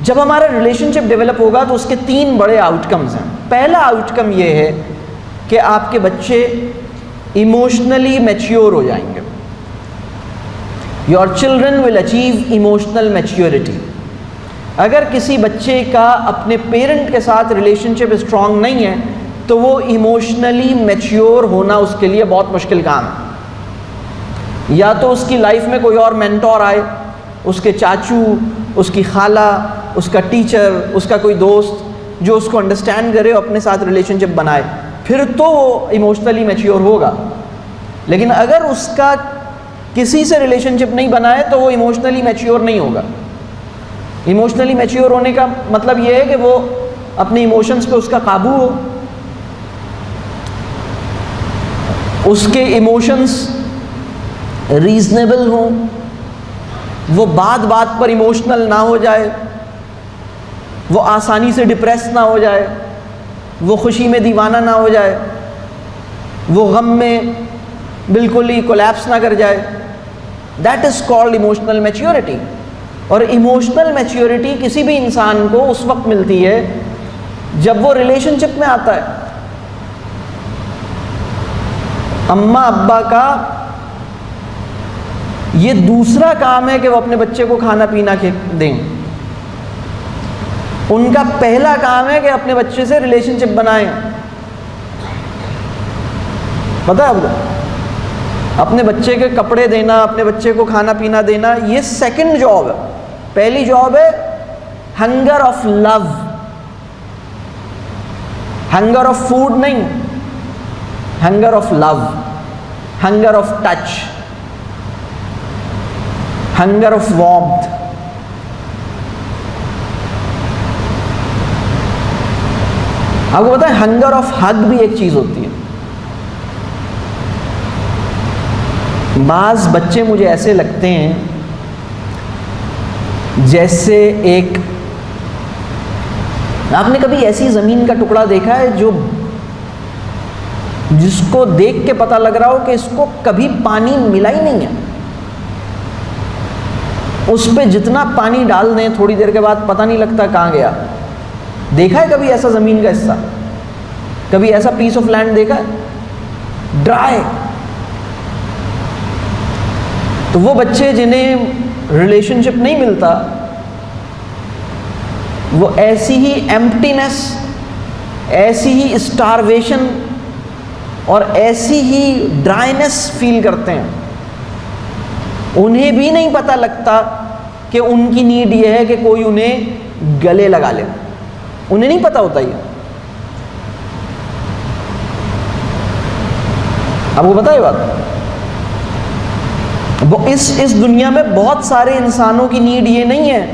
جب ہمارا ریلیشن شپ ڈیولپ ہوگا تو اس کے 3 بڑے آؤٹ کمز ہیں. پہلا آؤٹ کم یہ ہے کہ آپ کے بچے ایموشنلی میچیور ہو جائیں گے. Your children will achieve emotional maturity. اگر کسی بچے کا اپنے پیرنٹ کے ساتھ ریلیشن شپ اسٹرانگ نہیں ہے تو وہ ایموشنلی میچیور ہونا اس کے لیے بہت مشکل کام ہے. یا تو اس کی لائف میں کوئی اور مینٹور آئے, اس کے چاچو, اس کی خالہ, اس کا ٹیچر, اس کا کوئی دوست جو اس کو انڈرسٹینڈ کرے اور اپنے ساتھ ریلیشن شپ بنائے, پھر تو وہ ایموشنلی میچیور ہوگا. لیکن اگر اس کا کسی سے ریلیشن شپ نہیں بنا ہے تو وہ ایموشنلی میچیور نہیں ہوگا. ایموشنلی میچیور ہونے کا مطلب یہ ہے کہ وہ اپنے ایموشنز پہ اس کا قابو ہو, اس کے ایموشنز ریزنیبل ہوں, وہ بات بات پر ایموشنل نہ ہو جائے, وہ آسانی سے ڈپریس نہ ہو جائے, وہ خوشی میں دیوانہ نہ ہو جائے, وہ غم میں بالکل ہی کولیپس نہ کر جائے. That is called emotional maturity. اور ایموشنل میچیورٹی کسی بھی انسان کو اس وقت ملتی ہے جب وہ ریلیشن شپ میں آتا ہے. اماں ابا کا یہ دوسرا کام ہے کہ وہ اپنے بچے کو کھانا پینا دیں. ان کا پہلا کام ہے کہ اپنے بچے سے ریلیشن شپ بنائیں. پتہ ہے آپ کو, اپنے بچے کے کپڑے دینا, اپنے بچے کو کھانا پینا دینا, یہ سیکنڈ جاب ہے. پہلی جاب ہے hunger of love, hunger of food نہیں, hunger of love, hunger of touch, hunger of warmth. آپ کو پتا ہے ہنگر آف ہگ بھی ایک چیز ہوتی ہے. بعض بچے مجھے ایسے لگتے ہیں جیسے ایک, آپ نے کبھی ایسی زمین کا ٹکڑا دیکھا ہے جس کو دیکھ کے پتہ لگ رہا ہو کہ اس کو کبھی پانی ملا ہی نہیں ہے, اس پہ جتنا پانی ڈال دیں تھوڑی دیر کے بعد پتہ نہیں لگتا کہاں گیا. دیکھا ہے کبھی ایسا زمین کا حصہ, کبھی ایسا پیس آف لینڈ دیکھا ہے ڈرائی؟ تو وہ بچے جنہیں ریلیشن شپ نہیں ملتا وہ ایسی ہی ایمپٹینس, ایسی ہی اسٹارویشن اور ایسی ہی ڈرائینس فیل کرتے ہیں. انہیں بھی نہیں پتہ لگتا کہ ان کی نیڈ یہ ہے کہ کوئی انہیں گلے لگا لے, انہیں نہیں پتہ ہوتا. یہ آپ کو پتہ ہے بات, اس دنیا میں بہت سارے انسانوں کی نیڈ یہ نہیں ہے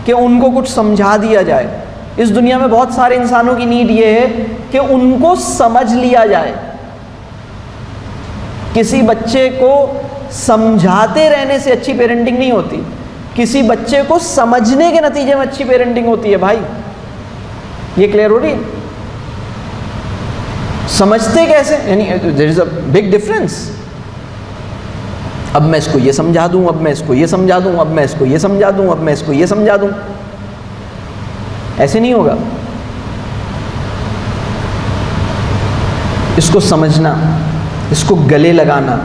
کہ ان کو کچھ سمجھا دیا جائے. اس دنیا میں بہت سارے انسانوں کی نیڈ یہ ہے کہ ان کو سمجھ لیا جائے. کسی بچے کو سمجھاتے رہنے سے اچھی پیرنٹنگ نہیں ہوتی, کسی بچے کو سمجھنے کے نتیجے میں اچھی پیرنٹنگ ہوتی ہے. بھائی یہ کلیئر ہو رہی ہے؟ سمجھتے کیسے, یعنی دیر از اے بگ ڈفرنس. اب میں اس کو یہ سمجھا دوں, اب میں اس کو یہ سمجھا دوں, اب میں اس کو یہ سمجھا دوں, اب میں اس کو یہ سمجھا دوں, ایسے نہیں ہوگا. اس کو سمجھنا, اس کو گلے لگانا.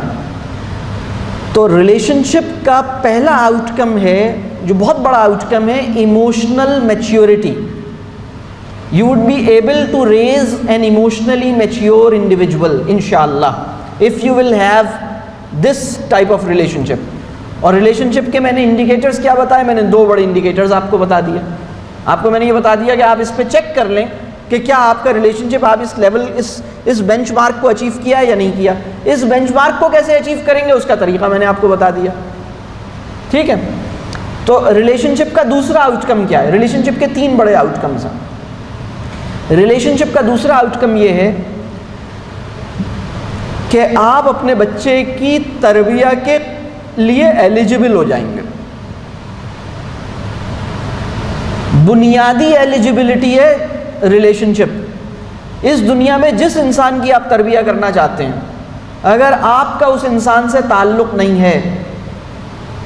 تو ریلیشن شپ کا پہلا آؤٹ کم ہے, جو بہت بڑا آؤٹ کم ہے, emotional maturity. You would be able to raise an emotionally mature individual, inshallah, if you will have this type of relationship. اور ریلیشن شپ کے میں نے انڈیکیٹرز کیا بتائے؟ میں نے 2 بڑے انڈیکیٹرز آپ کو بتا دیے. آپ کو میں نے یہ بتا دیا کہ آپ اس پہ چیک کر لیں کہ کیا آپ کا ریلیشن شپ, آپ اس لیول, اس بینچ مارک کو اچیو کیا ہے یا نہیں کیا. اس بینچ مارک کو کیسے اچیو کریں گے اس کا طریقہ میں نے آپ کو بتا دیا. ٹھیک ہے, تو ریلیشن شپ کا دوسرا آؤٹ کم کیا ہے؟ ریلیشن شپ کے 3 بڑے آؤٹ کمز ہیں. ریلیشن شپ کا دوسرا آؤٹ کم یہ ہے کہ آپ اپنے بچے کی تربیت کے لیے ایلیجبل ہو جائیں گے. بنیادی ایلیجبلٹی ہے ریلیشن شپ. اس دنیا میں جس انسان کی آپ تربیت کرنا چاہتے ہیں, اگر آپ کا اس انسان سے تعلق نہیں ہے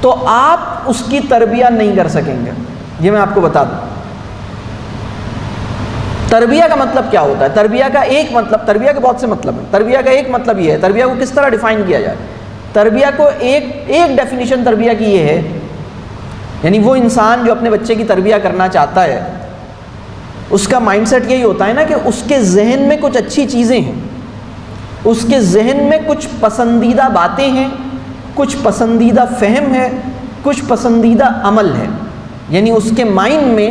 تو آپ اس کی تربیت نہیں کر سکیں گے. یہ میں آپ کو بتا دوں. تربیہ کا مطلب کیا ہوتا ہے؟ تربیہ کا ایک مطلب، تربیہ کے بہت سے مطلب ہیں، تربیہ کا ایک مطلب یہ ہے، تربیہ کو کس طرح ڈیفائن کیا جائے؟ تربیہ کو ایک ڈیفینیشن تربیہ کی یہ ہے، یعنی وہ انسان جو اپنے بچے کی تربیہ کرنا چاہتا ہے اس کا مائنڈ سیٹ یہی ہوتا ہے نا کہ اس کے ذہن میں کچھ اچھی چیزیں ہیں، اس کے ذہن میں کچھ پسندیدہ باتیں ہیں، کچھ پسندیدہ فہم ہے، کچھ پسندیدہ عمل ہے، یعنی اس کے مائنڈ میں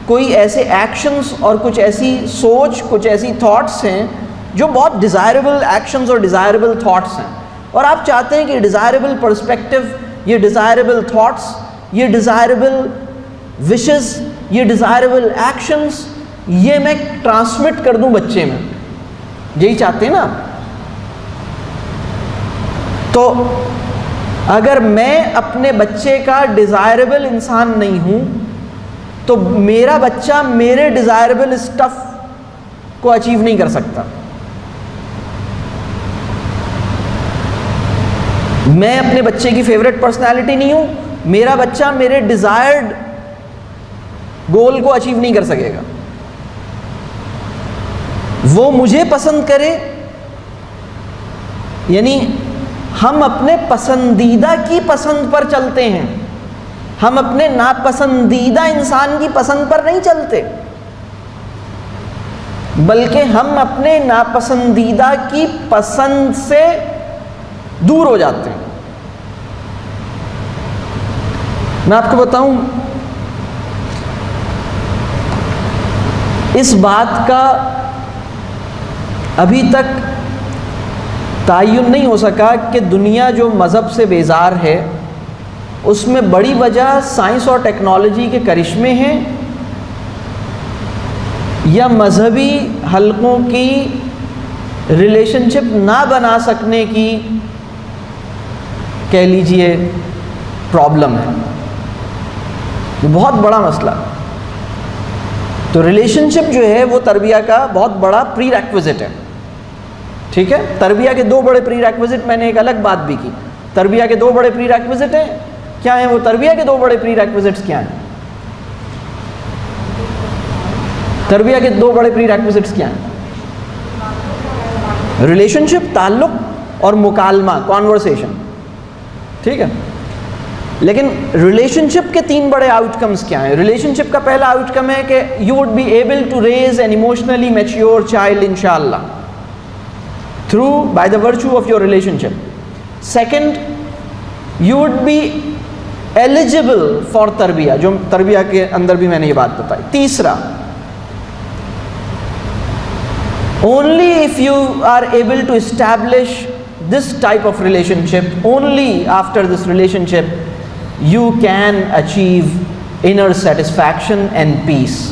کوئی ایسے ایکشنز اور کچھ ایسی سوچ، کچھ ایسی تھاٹس ہیں جو بہت ڈیزائربل ایکشنز اور ڈیزائربل تھاٹس ہیں، اور آپ چاہتے ہیں کہ ڈیزائربل پرسپیکٹیو، یہ ڈیزائربل تھاٹس، یہ ڈیزائربل وشز، یہ ڈیزائربل ایکشنز، یہ میں ٹرانسمٹ کر دوں بچے میں، یہی چاہتے ہیں نا آپ؟ تو اگر میں اپنے بچے کا ڈیزائربل انسان نہیں ہوں تو میرا بچہ میرے ڈیزائربل اسٹف کو اچیو نہیں کر سکتا. میں اپنے بچے کی فیوریٹ پرسنالٹی نہیں ہوں، میرا بچہ میرے ڈیزائرڈ گول کو اچیو نہیں کر سکے گا. وہ مجھے پسند کرے، یعنی ہم اپنے پسندیدہ کی پسند پر چلتے ہیں، ہم اپنے ناپسندیدہ انسان کی پسند پر نہیں چلتے، بلکہ ہم اپنے ناپسندیدہ کی پسند سے دور ہو جاتے ہیں. میں آپ کو بتاؤں، اس بات کا ابھی تک تعین نہیں ہو سکا کہ دنیا جو مذہب سے بیزار ہے اس میں بڑی وجہ سائنس اور ٹیکنالوجی کے کرشمے ہیں یا مذہبی حلقوں کی ریلیشن شپ نہ بنا سکنے کی کہہ لیجئے پرابلم ہے. یہ بہت بڑا مسئلہ. تو ریلیشن شپ جو ہے وہ تربیہ کا بہت بڑا پری ریکویزٹ ہے. ٹھیک ہے، تربیہ کے دو بڑے پری ریکویزٹ، میں نے ایک الگ بات بھی کی، تربیہ کے دو بڑے پری ریکویزٹ ہیں. کیا ہیں وہ تربیہ کے دو بڑے پری ریکویزٹس کیا ہیں؟ تربیہ کے دو بڑے پری ریکویزٹس کیا ہیں؟ ریلیشن شپ، تعلق، اور مکالمہ، کانورسیشن. ٹھیک ہے، لیکن ریلیشن شپ کے تین بڑے آؤٹ کمز کیا ہیں؟ ریلیشن شپ کا پہلا آؤٹ کم ہے کہ you would be able to raise an emotionally mature child انشاءاللہ through by the virtue of your relationship. Second, you would be eligible for تربیہ، جو تربیہ کے اندر بھی میں نے یہ بات بتائی. تیسرا، only if you are able to establish this type of relationship, only after this relationship you can achieve inner satisfaction and peace.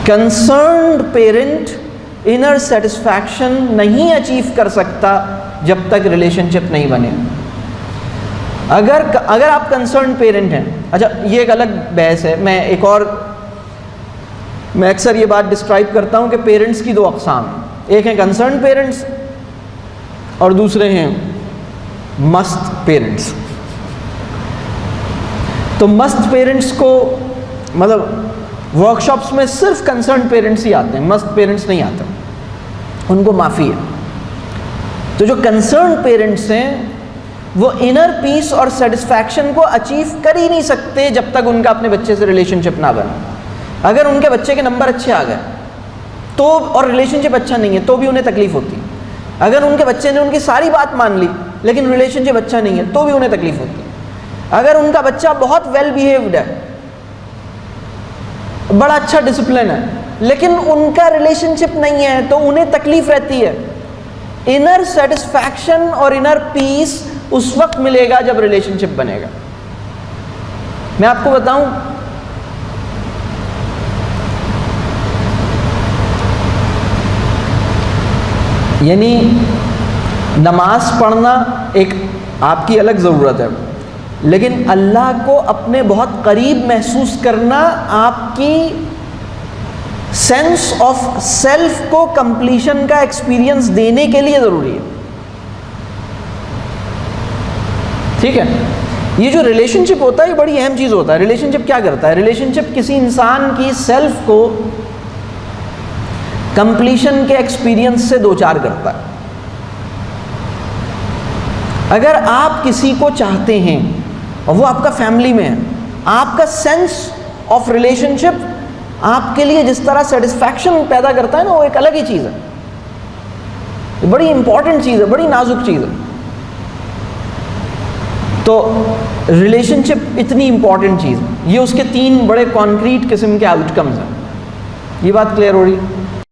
Concerned parent inner satisfaction نہیں اچیو کر سکتا جب تک ریلیشن شپ نہیں بنے. اگر آپ کنسرن پیرنٹ ہیں، اچھا یہ ایک الگ بحث ہے، میں اکثر یہ بات ڈسکرائب کرتا ہوں کہ پیرنٹس کی دو اقسام ہیں، ایک ہیں کنسرن پیرنٹس اور دوسرے ہیں مست پیرنٹس. تو مست پیرنٹس کو مطلب ورک شاپس میں صرف کنسرن پیرنٹس ہی آتے ہیں، مست پیرنٹس نہیں آتے، ان کو معافی ہے. تو جو کنسرن پیرنٹس ہیں وہ انر پیس اور سیٹسفیکشن کو اچیو کر ہی نہیں سکتے جب تک ان کا اپنے بچے سے ریلیشن شپ نہ بنے. اگر ان کے بچے کے نمبر اچھے آ گئے تو، اور ریلیشن شپ اچھا نہیں ہے تو بھی انہیں تکلیف ہوتی ہے. اگر ان کے بچے نے ان کی ساری بات مان لی لیکن ریلیشن شپ اچھا نہیں ہے تو بھی انہیں تکلیف ہوتی ہے. اگر ان کا بچہ بہت ویل بیہیوڈ ہے، بڑا اچھا ڈسپلن ہے، لیکن ان کا ریلیشن شپ نہیں ہے تو انہیں تکلیف رہتی ہے. انر سیٹسفیکشن اور انر پیس اس وقت ملے گا جب ریلیشن شپ بنے گا. میں آپ کو بتاؤں، یعنی نماز پڑھنا ایک آپ کی الگ ضرورت ہے، لیکن اللہ کو اپنے بہت قریب محسوس کرنا آپ کی سینس آف سیلف کو کمپلیشن کا ایکسپیرینس دینے کے لیے ضروری ہے. ٹھیک ہے، یہ جو ریلیشن شپ ہوتا ہے یہ بڑی اہم چیز ہوتا ہے. ریلیشن شپ کیا کرتا ہے؟ ریلیشن شپ کسی انسان کی سیلف کو کمپلیشن کے ایکسپیرینس سے دوچار کرتا ہے. اگر آپ کسی کو چاہتے ہیں اور وہ آپ کا فیملی میں ہے، آپ کا سینس آف ریلیشن شپ آپ کے لیے جس طرح سیٹسفیکشن پیدا کرتا ہے نا، وہ ایک الگ ہی چیز ہے، بڑی امپورٹنٹ چیز ہے، بڑی نازک چیز ہے. تو ریلیشن شپ اتنی امپورٹنٹ چیز ہے. یہ اس کے 3 بڑے کانکریٹ قسم کے آؤٹ کمز ہیں. یہ بات کلیئر ہو رہی ہے؟